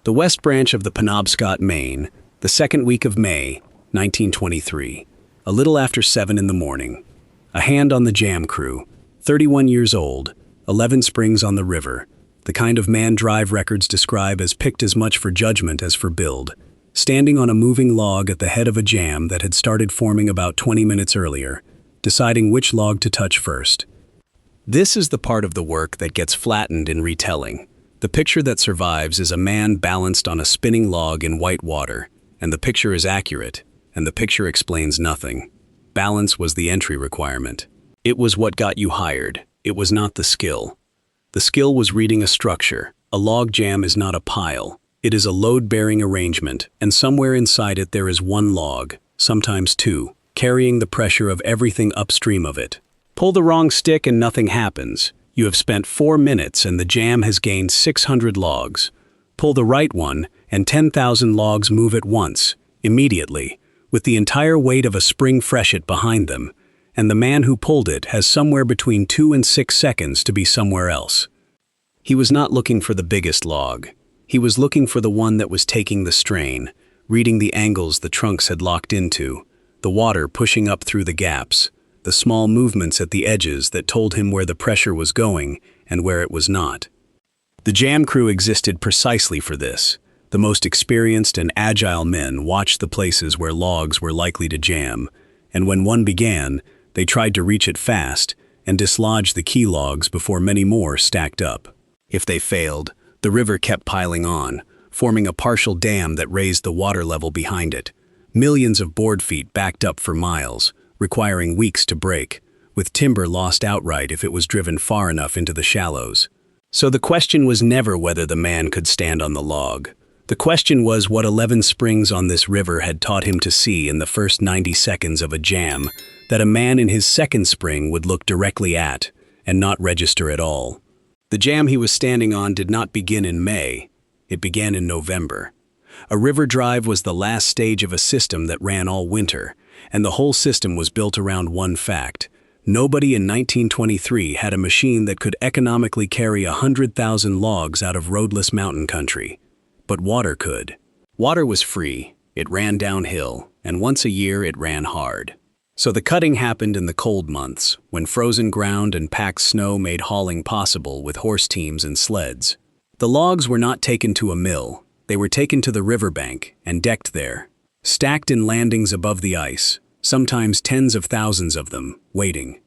The West Branch of the Penobscot, Maine, the second week of May, 1923. A little after 7 in the morning. A hand on the jam crew, 31 years old, 11 springs on the river, the kind of man drive records describe as picked as much for judgment as for build, standing on a moving log at the head of a jam that had started forming about 20 minutes earlier, deciding which log to touch first. This is the part of the work that gets flattened in retelling. The picture that survives is a man balanced on a spinning log in white water, and the picture is accurate, and the picture explains nothing. Balance was the entry requirement. It was what got you hired. It was not the skill. The skill was reading a structure. A log jam is not a pile. It is a load-bearing arrangement, and somewhere inside it there is one log, sometimes two, carrying the pressure of everything upstream of it. Pull the wrong stick and nothing happens. You have spent 4 minutes and the jam has gained 600 logs. Pull the right one and 10,000 logs move at once, immediately, with the entire weight of a spring freshet behind them, and the man who pulled it has somewhere between 2 and 6 seconds to be somewhere else. He was not looking for the biggest log. He was looking for the one that was taking the strain, reading the angles the trunks had locked into, the water pushing up through the gaps, the small movements at the edges that told him where the pressure was going and where it was not. The jam crew existed precisely for this. The most experienced and agile men watched the places where logs were likely to jam, and when one began, they tried to reach it fast and dislodge the key logs before many more stacked up. If they failed, the river kept piling on, forming a partial dam that raised the water level behind it. Millions of board feet backed up for miles, requiring weeks to break, with timber lost outright if it was driven far enough into the shallows. So the question was never whether the man could stand on the log. The question was what 11 springs on this river had taught him to see in the first 90 seconds of a jam that a man in his second spring would look directly at and not register at all. The jam he was standing on did not begin in May. It began in November. A river drive was the last stage of a system that ran all winter, and the whole system was built around one fact. Nobody in 1923 had a machine that could economically carry 100,000 logs out of roadless mountain country. But water could. Water was free, it ran downhill, and once a year it ran hard. So the cutting happened in the cold months, when frozen ground and packed snow made hauling possible with horse teams and sleds. The logs were not taken to a mill, they were taken to the riverbank and decked there, stacked in landings above the ice, sometimes tens of thousands of them, waiting.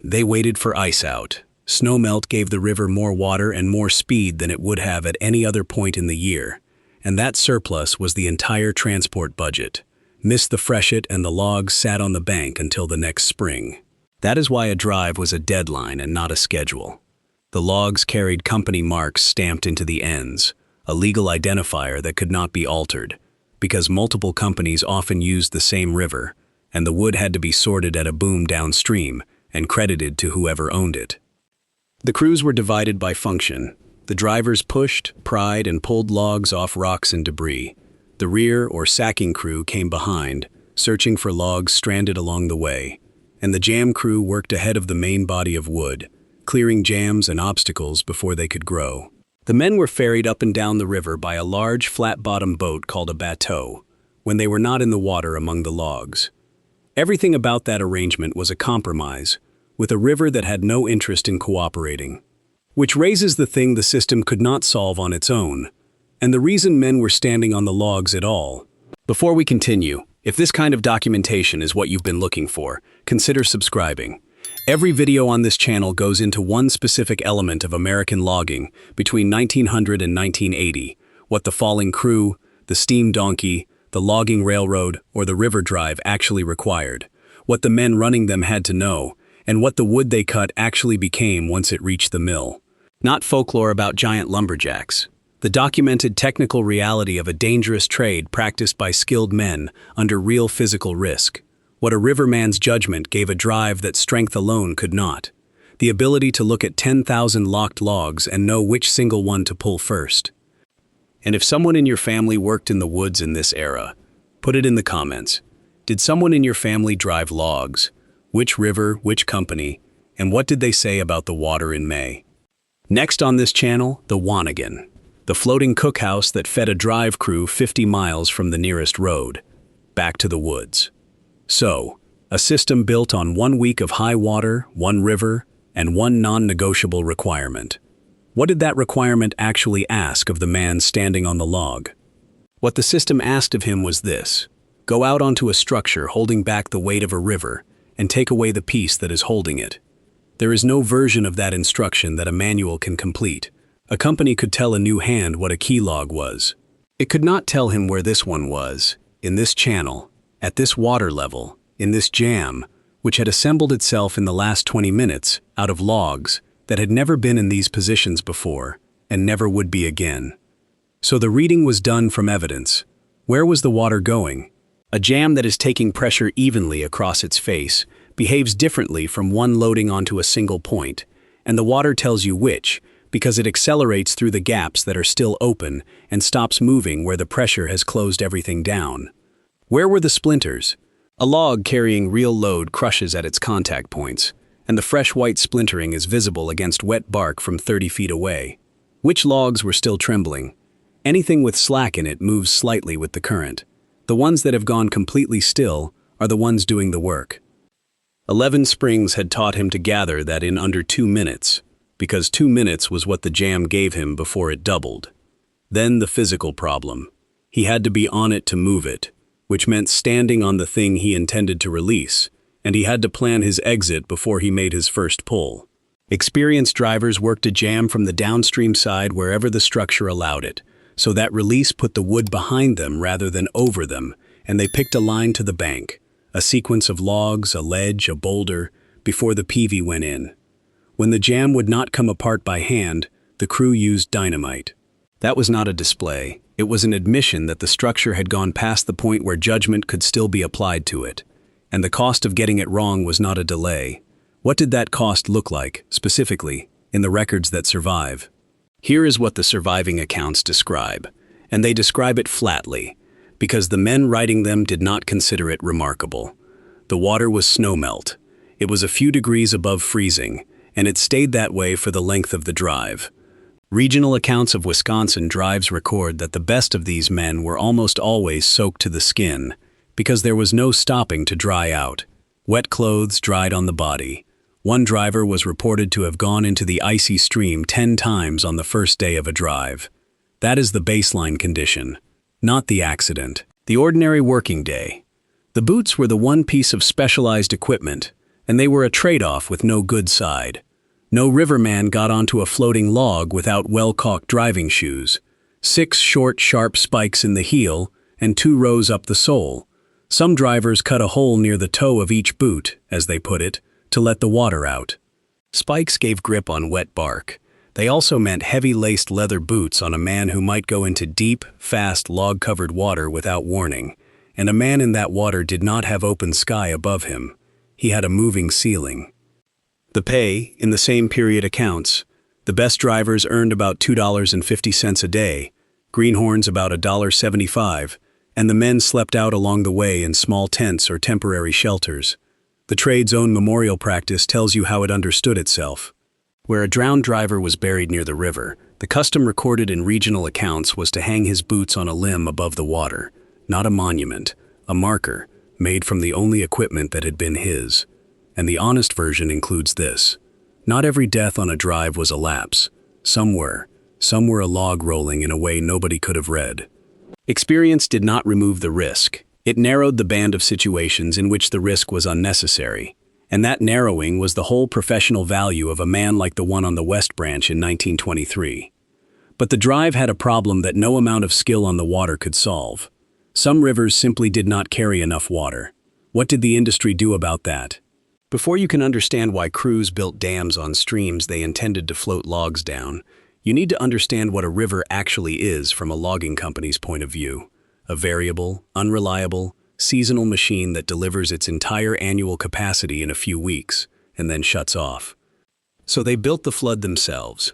They waited for ice out. Snowmelt gave the river more water and more speed than it would have at any other point in the year, and that surplus was the entire transport budget. Missed the freshet and the logs sat on the bank until the next spring. That is why a drive was a deadline and not a schedule. The logs carried company marks stamped into the ends, a legal identifier that could not be altered, because multiple companies often used the same river, and the wood had to be sorted at a boom downstream and credited to whoever owned it. The crews were divided by function. The drivers pushed, pried, and pulled logs off rocks and debris. The rear or sacking crew came behind, searching for logs stranded along the way, and the jam crew worked ahead of the main body of wood, clearing jams and obstacles before they could grow. The men were ferried up and down the river by a large flat-bottom boat called a bateau, when they were not in the water among the logs. Everything about that arrangement was a compromise, with a river that had no interest in cooperating. Which raises the thing the system could not solve on its own, and the reason men were standing on the logs at all. Before we continue, if this kind of documentation is what you've been looking for, consider subscribing. Every video on this channel goes into one specific element of American logging between 1900 and 1980, what the falling crew, the steam donkey, the logging railroad, or the river drive actually required, what the men running them had to know, and what the wood they cut actually became once it reached the mill. Not folklore about giant lumberjacks. The documented technical reality of a dangerous trade practiced by skilled men under real physical risk. What a riverman's judgment gave a drive that strength alone could not. The ability to look at 10,000 locked logs and know which single one to pull first. And if someone in your family worked in the woods in this era, put it in the comments. Did someone in your family drive logs? Which river, which company, and what did they say about the water in May? Next on this channel, the Wanagan. the floating cookhouse that fed a drive crew 50 miles from the nearest road, back to the woods. So, a system built on 1 week of high water, 1 river, and 1 non-negotiable requirement. What did that requirement actually ask of the man standing on the log? What the system asked of him was this: go out onto a structure holding back the weight of a river and take away the piece that is holding it. There is no version of that instruction that a manual can complete. A company could tell a new hand what a key log was. It could not tell him where this one was, in this channel, at this water level, in this jam, which had assembled itself in the last 20 minutes out of logs that had never been in these positions before and never would be again. So the reading was done from evidence. Where was the water going? A jam that is taking pressure evenly across its face behaves differently from one loading onto a single point, and the water tells you which, because it accelerates through the gaps that are still open and stops moving where the pressure has closed everything down. Where were the splinters? A log carrying real load crushes at its contact points, and the fresh white splintering is visible against wet bark from 30 feet away. Which logs were still trembling? Anything with slack in it moves slightly with the current. The ones that have gone completely still are the ones doing the work. 11 Springs had taught him to gather that in under 2 minutes, because 2 minutes was what the jam gave him before it doubled. Then the physical problem. He had to be on it to move it, which meant standing on the thing he intended to release, and he had to plan his exit before he made his first pull. Experienced drivers worked a jam from the downstream side wherever the structure allowed it, so that release put the wood behind them rather than over them, and they picked a line to the bank, a sequence of logs, a ledge, a boulder, before the PV went in. When the jam would not come apart by hand, the crew used dynamite. That was not a display. It was an admission that the structure had gone past the point where judgment could still be applied to it. And the cost of getting it wrong was not a delay. What did that cost look like, specifically, in the records that survive? Here is what the surviving accounts describe, and they describe it flatly, because the men writing them did not consider it remarkable. The water was snowmelt. It was a few degrees above freezing, and it stayed that way for the length of the drive. Regional accounts of Wisconsin drives record that the best of these men were almost always soaked to the skin, because there was no stopping to dry out. Wet clothes dried on the body. One driver was reported to have gone into the icy stream 10 times on the first day of a drive. That is the baseline condition, not the accident, the ordinary working day. The boots were the one piece of specialized equipment, and they were a trade-off with no good side. No riverman got onto a floating log without well-caulked driving shoes, 6 short, sharp spikes in the heel, and 2 rows up the sole. Some drivers cut a hole near the toe of each boot, as they put it, to let the water out. Spikes gave grip on wet bark. They also meant heavy-laced leather boots on a man who might go into deep, fast, log-covered water without warning, and a man in that water did not have open sky above him. He had a moving ceiling. The pay, in the same period accounts, the best drivers earned about $2.50 a day, greenhorns about $1.75, and the men slept out along the way in small tents or temporary shelters. The trade's own memorial practice tells you how it understood itself. Where a drowned driver was buried near the river, the custom recorded in regional accounts was to hang his boots on a limb above the water, not a monument, a marker, made from the only equipment that had been his. And the honest version includes this. Not every death on a drive was a lapse. Some were a log rolling in a way nobody could have read. Experience did not remove the risk. It narrowed the band of situations in which the risk was unnecessary. And that narrowing was the whole professional value of a man like the one on the West Branch in 1923. But the drive had a problem that no amount of skill on the water could solve. Some rivers simply did not carry enough water. What did the industry do about that? Before you can understand why crews built dams on streams they intended to float logs down, you need to understand what a river actually is from a logging company's point of view. A variable, unreliable, seasonal machine that delivers its entire annual capacity in a few weeks and then shuts off. So they built the flood themselves.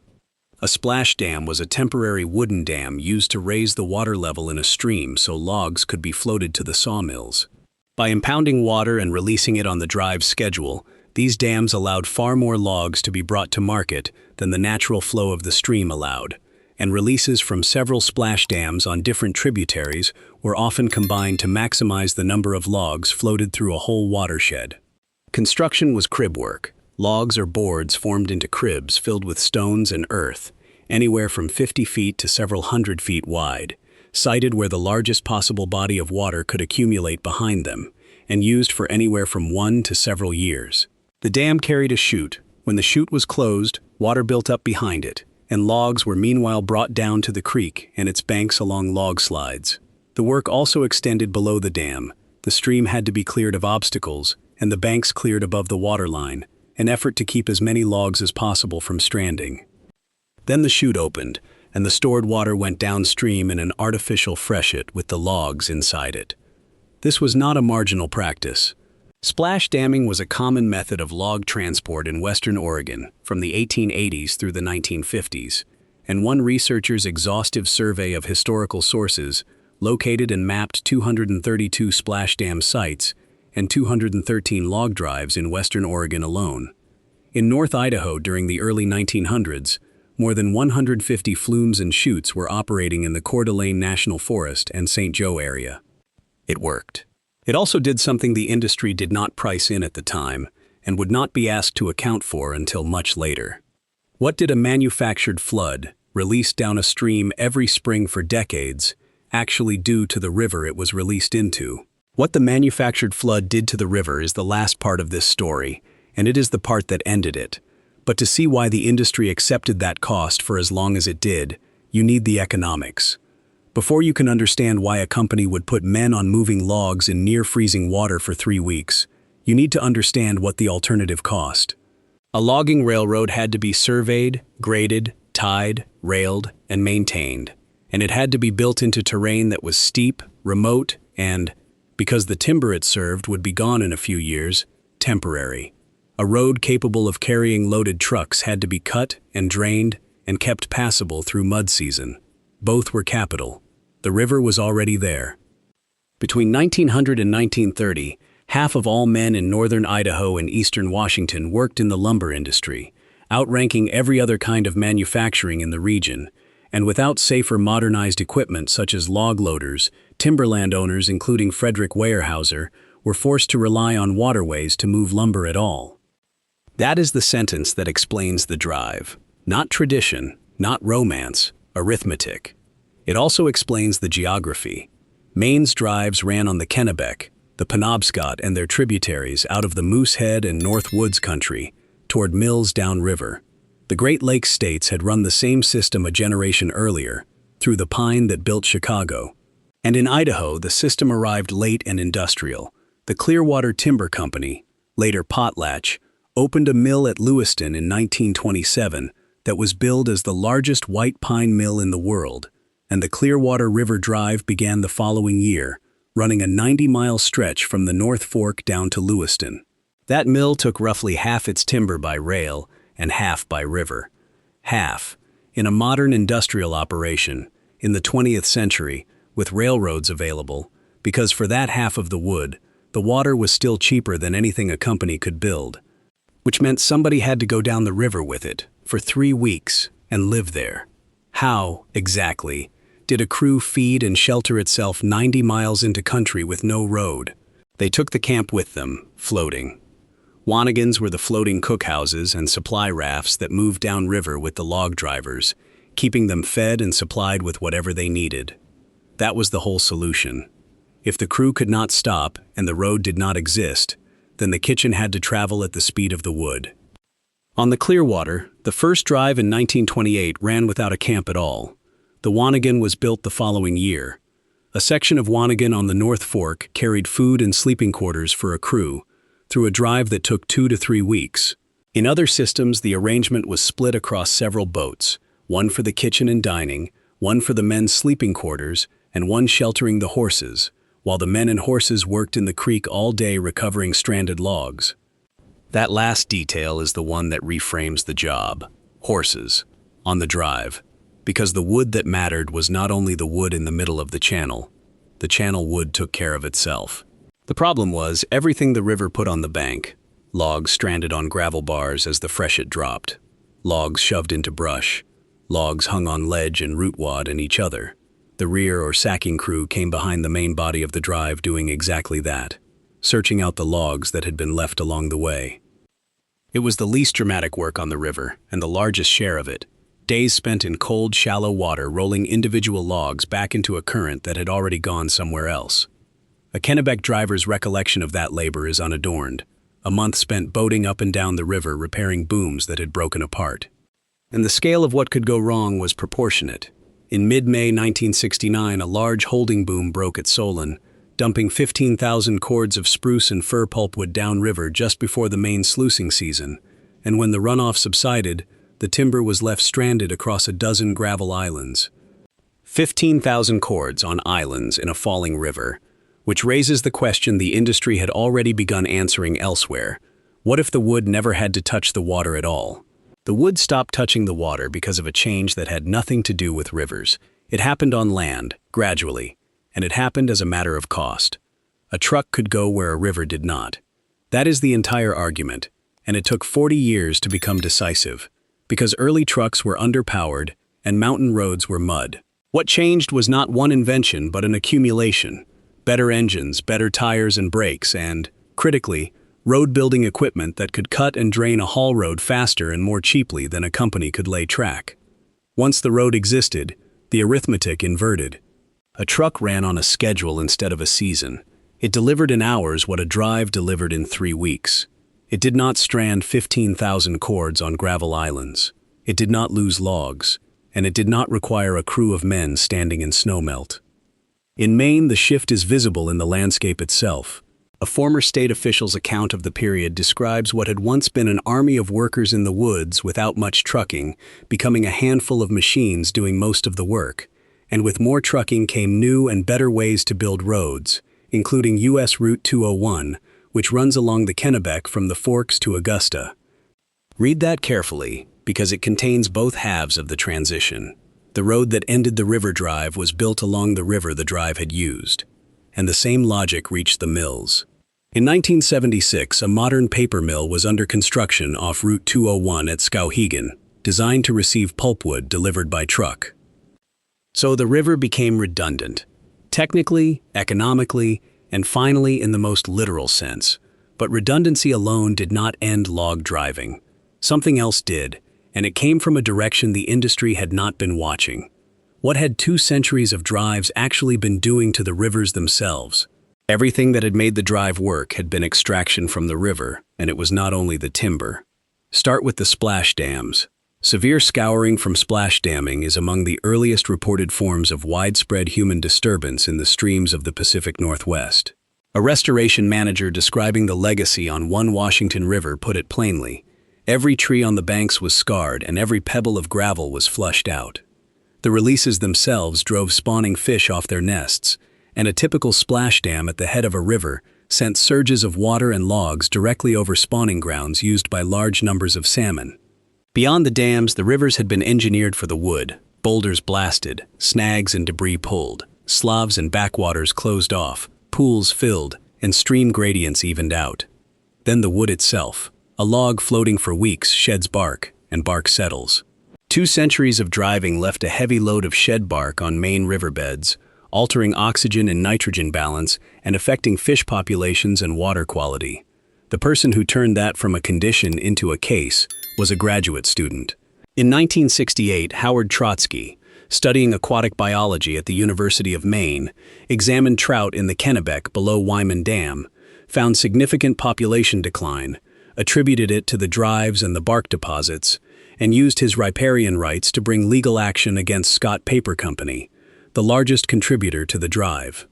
A splash dam was a temporary wooden dam used to raise the water level in a stream so logs could be floated to the sawmills. By impounding water and releasing it on the drive's schedule, these dams allowed far more logs to be brought to market than the natural flow of the stream allowed, and releases from several splash dams on different tributaries were often combined to maximize the number of logs floated through a whole watershed. Construction was crib work. Logs or boards formed into cribs filled with stones and earth, anywhere from 50 feet to several hundred feet wide, sited where the largest possible body of water could accumulate behind them, and used for anywhere from 1 to several years. The dam carried a chute. When the chute was closed, water built up behind it, and logs were meanwhile brought down to the creek and its banks along log slides. The work also extended below the dam. The stream had to be cleared of obstacles, and the banks cleared above the waterline, an effort to keep as many logs as possible from stranding. Then the chute opened, and the stored water went downstream in an artificial freshet with the logs inside it. This was not a marginal practice. Splash damming was a common method of log transport in western Oregon from the 1880s through the 1950s, and one researcher's exhaustive survey of historical sources located and mapped 232 splash dam sites and 213 log drives in western Oregon alone. In North Idaho during the early 1900s, more than 150 flumes and chutes were operating in the Coeur d'Alene National Forest and St. Joe area. It worked. It also did something the industry did not price in at the time and would not be asked to account for until much later. What did a manufactured flood, released down a stream every spring for decades, actually do to the river it was released into? What the manufactured flood did to the river is the last part of this story, and it is the part that ended it. But to see why the industry accepted that cost for as long as it did, you need the economics. Before you can understand why a company would put men on moving logs in near-freezing water for 3 weeks, you need to understand what the alternative cost. A logging railroad had to be surveyed, graded, tied, railed, and maintained, and it had to be built into terrain that was steep, remote, and, because the timber it served would be gone in a few years, temporary. A road capable of carrying loaded trucks had to be cut and drained and kept passable through mud season. Both were capital. The river was already there. Between 1900 and 1930, half of all men in northern Idaho and eastern Washington worked in the lumber industry, outranking every other kind of manufacturing in the region, and without safer modernized equipment such as log loaders, timberland owners including Frederick Weyerhaeuser were forced to rely on waterways to move lumber at all. That is the sentence that explains the drive. Not tradition, not romance, arithmetic. It also explains the geography. Maine's drives ran on the Kennebec, the Penobscot and their tributaries out of the Moosehead and North Woods country, toward mills downriver. The Great Lakes states had run the same system a generation earlier, through the pine that built Chicago. And in Idaho, the system arrived late and industrial. The Clearwater Timber Company, later Potlatch, opened a mill at Lewiston in 1927 that was billed as the largest white pine mill in the world, and the Clearwater River Drive began the following year, running a 90-mile stretch from the North Fork down to Lewiston. That mill took roughly half its timber by rail and half by river. Half, in a modern industrial operation, in the 20th century, with railroads available, because for that half of the wood, the water was still cheaper than anything a company could build, which meant somebody had to go down the river with it for 3 weeks and live there. How, exactly, did a crew feed and shelter itself 90 miles into country with no road? They took the camp with them, floating. Wanigans were the floating cookhouses and supply rafts that moved downriver with the log drivers, keeping them fed and supplied with whatever they needed. That was the whole solution. If the crew could not stop and the road did not exist, then the kitchen had to travel at the speed of the wood. On the Clearwater, the first drive in 1928 ran without a camp at all. The Wanigan was built the following year. A section of Wanigan on the North Fork carried food and sleeping quarters for a crew, through a drive that took 2 to 3 weeks. In other systems, the arrangement was split across several boats, one for the kitchen and dining, one for the men's sleeping quarters, and one sheltering the horses, while the men and horses worked in the creek all day recovering stranded logs. That last detail is the one that reframes the job. Horses, on the drive, because the wood that mattered was not only the wood in the middle of the channel wood took care of itself. The problem was everything the river put on the bank, logs stranded on gravel bars as the freshet dropped, logs shoved into brush, Logs hung on ledge and root wad and each other. The rear or sacking crew came behind the main body of the drive doing exactly that, searching out the logs that had been left along the way. It was the least dramatic work on the river, and the largest share of it. Days spent in cold, shallow water rolling individual logs back into a current that had already gone somewhere else. A Kennebec driver's recollection of that labor is unadorned. A month spent boating up and down the river repairing booms that had broken apart. And the scale of what could go wrong was proportionate. In mid-May 1969, a large holding boom broke at Solon, dumping 15,000 cords of spruce and fir pulpwood downriver just before the Maine sluicing season, and when the runoff subsided, the timber was left stranded across a dozen gravel islands. 15,000 cords on islands in a falling river, which raises the question the industry had already begun answering elsewhere. What if the wood never had to touch the water at all? The wood stopped touching the water because of a change that had nothing to do with rivers. It happened on land, gradually, and it happened as a matter of cost. A truck could go where a river did not. That is the entire argument, and it took 40 years to become decisive, because early trucks were underpowered and mountain roads were mud. What changed was not one invention but an accumulation. Better engines, better tires and brakes, and, critically, road-building equipment that could cut and drain a haul road faster and more cheaply than a company could lay track. Once the road existed, the arithmetic inverted. A truck ran on a schedule instead of a season. It delivered in hours what a drive delivered in 3 weeks. It did not strand 15,000 cords on gravel islands. It did not lose logs, and it did not require a crew of men standing in snowmelt. In Maine, the shift is visible in the landscape itself. A former state official's account of the period describes what had once been an army of workers in the woods without much trucking, becoming a handful of machines doing most of the work. And with more trucking came new and better ways to build roads, including U.S. Route 201, which runs along the Kennebec from the Forks to Augusta. Read that carefully, because it contains both halves of the transition. The road that ended the river drive was built along the river the drive had used, and the same logic reached the mills. In 1976, a modern paper mill was under construction off Route 201 at Skowhegan, designed to receive pulpwood delivered by truck. So the river became redundant, technically, economically, and finally in the most literal sense. But redundancy alone did not end log driving. Something else did, and it came from a direction the industry had not been watching. What had 2 centuries of drives actually been doing to the rivers themselves? Everything that had made the drive work had been extraction from the river, and it was not only the timber. Start with the splash dams. Severe scouring from splash damming is among the earliest reported forms of widespread human disturbance in the streams of the Pacific Northwest. A restoration manager describing the legacy on one Washington river put it plainly: every tree on the banks was scarred and every pebble of gravel was flushed out. The releases themselves drove spawning fish off their nests, and a typical splash dam at the head of a river sent surges of water and logs directly over spawning grounds used by large numbers of salmon. Beyond the dams, the rivers had been engineered for the wood, boulders blasted, snags and debris pulled, sloughs and backwaters closed off, pools filled, and stream gradients evened out. Then the wood itself. A log floating for weeks sheds bark, and bark settles. 2 centuries of driving left a heavy load of shed bark on Maine riverbeds, altering oxygen and nitrogen balance and affecting fish populations and water quality. The person who turned that from a condition into a case was a graduate student. In 1968, Howard Trotsky, studying aquatic biology at the University of Maine, examined trout in the Kennebec below Wyman Dam, found significant population decline, attributed it to the drives and the bark deposits, and used his riparian rights to bring legal action against Scott Paper Company, the largest contributor to the drive.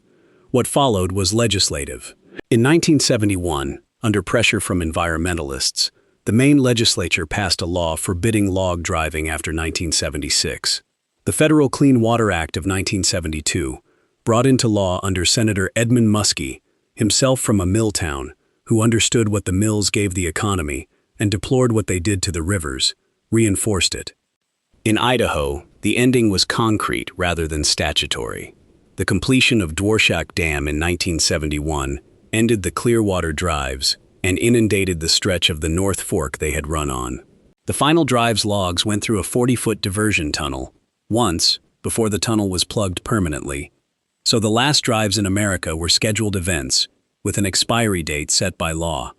What followed was legislative. In 1971, under pressure from environmentalists, the Maine legislature passed a law forbidding log driving after 1976. The Federal Clean Water Act of 1972, brought into law under Senator Edmund Muskie, himself from a mill town, who understood what the mills gave the economy and deplored what they did to the rivers, reinforced it. In Idaho, the ending was concrete rather than statutory. The completion of Dworshak Dam in 1971 ended the Clearwater drives and inundated the stretch of the North Fork they had run on. The final drive's logs went through a 40-foot diversion tunnel, once, before the tunnel was plugged permanently. So the last drives in America were scheduled events, with an expiry date set by law.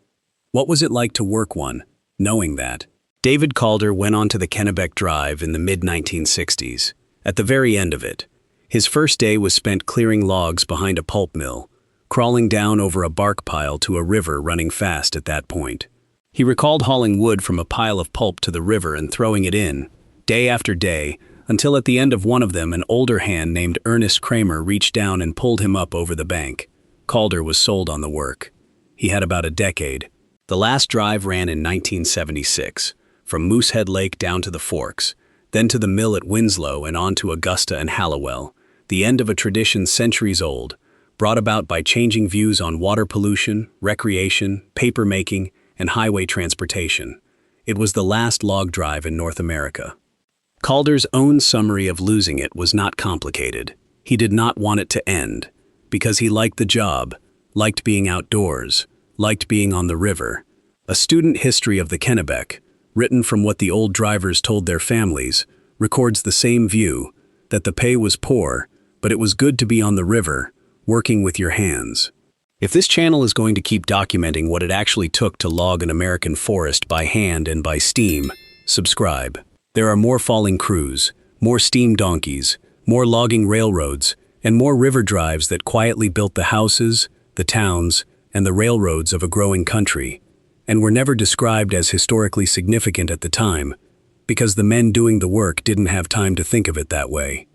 What was it like to work one, knowing that? David Calder went onto the Kennebec Drive in the mid-1960s. At the very end of it, his first day was spent clearing logs behind a pulp mill, crawling down over a bark pile to a river running fast at that point. He recalled hauling wood from a pile of pulp to the river and throwing it in, day after day, until at the end of one of them an older hand named Ernest Kramer reached down and pulled him up over the bank. Calder was sold on the work. He had about a decade. The last drive ran in 1976, from Moosehead Lake down to the Forks, then to the mill at Winslow and on to Augusta and Hallowell, the end of a tradition centuries old, brought about by changing views on water pollution, recreation, paper making, and highway transportation. It was the last log drive in North America. Calder's own summary of losing it was not complicated. He did not want it to end, because he liked the job, liked being outdoors, liked being on the river. A student history of the Kennebec, written from what the old drivers told their families, records the same view, that the pay was poor, but it was good to be on the river, working with your hands. If this channel is going to keep documenting what it actually took to log an American forest by hand and by steam, subscribe. There are more falling crews, more steam donkeys, more logging railroads, and more river drives that quietly built the houses, the towns, and the railroads of a growing country, and were never described as historically significant at the time, because the men doing the work didn't have time to think of it that way.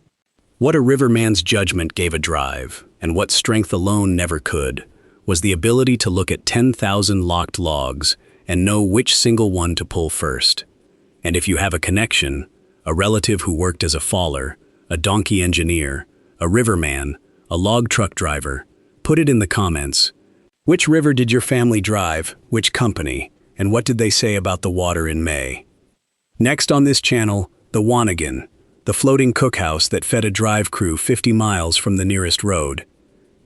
What a riverman's judgment gave a drive, and what strength alone never could, was the ability to look at 10,000 locked logs and know which single one to pull first. And if you have a connection, a relative who worked as a faller, a donkey engineer, a riverman, a log truck driver, put it in the comments. Which river did your family drive, which company, and what did they say about the water in May? Next on this channel, the Wanagan, the floating cookhouse that fed a drive crew 50 miles from the nearest road.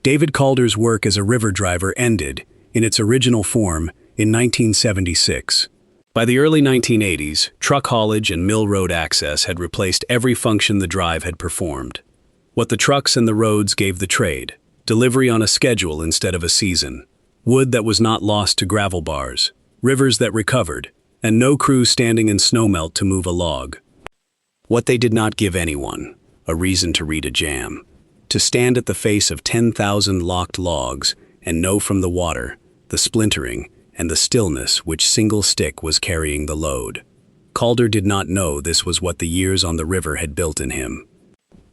David Calder's work as a river driver ended, in its original form, in 1976. By the early 1980s, truck haulage and mill road access had replaced every function the drive had performed. What the trucks and the roads gave the trade: delivery on a schedule instead of a season, wood that was not lost to gravel bars, rivers that recovered, and no crew standing in snowmelt to move a log. What they did not give anyone: a reason to read a jam, to stand at the face of 10,000 locked logs and know from the water, the splintering, and the stillness which single stick was carrying the load. Calder did not know this was what the years on the river had built in him.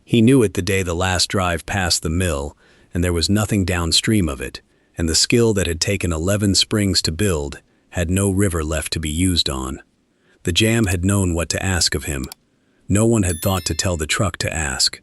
He knew it the day the last drive passed the mill, and there was nothing downstream of it, and the skill that had taken 11 springs to build had no river left to be used on. The jam had known what to ask of him. No one had thought to tell the truck to ask.